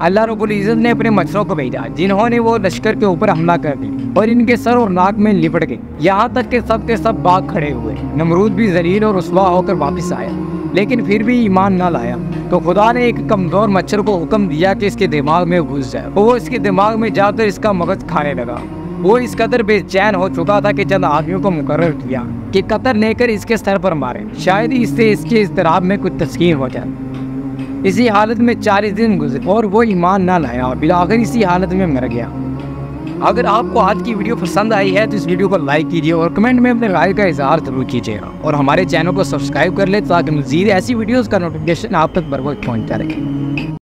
अल्लाह रब्बुल इज़्ज़त ने अपने मच्छरों को भेजा जिन्होंने वो लश्कर के ऊपर हमला कर दिया और इनके सर और नाक में लिपट गए, यहाँ तक कि सब के सब भाग खड़े हुए। नमरूद भी ज़लील और रुस्वा होकर वापस आया, लेकिन फिर भी ईमान ना लाया। तो खुदा ने एक कमज़ोर मच्छर को हुक्म दिया कि इसके दिमाग में घुस जाए। वो इसके दिमाग में जाकर इसका मगज खाने लगा। वो इस कदर बेचैन हो चुका था कि चंद आदमियों को मुकर्रर किया कि कतर लेकर इसके सर पर मारे, शायद इससे इसके इज़्तिराब में कुछ तस्कीन हो जाए। इसी हालत में 40 दिन गुजरे और वो ईमान ना लाया और बिलाखिर इसी हालत में मर गया। अगर आपको आज की वीडियो पसंद आई है तो इस वीडियो को लाइक कीजिए और कमेंट में अपने राय का इजहार जरूर कीजिएगा और हमारे चैनल को सब्सक्राइब कर ले ताकि मज़ीद ऐसी वीडियोस का नोटिफिकेशन आप तक बर वक्त पहुंचता रहे।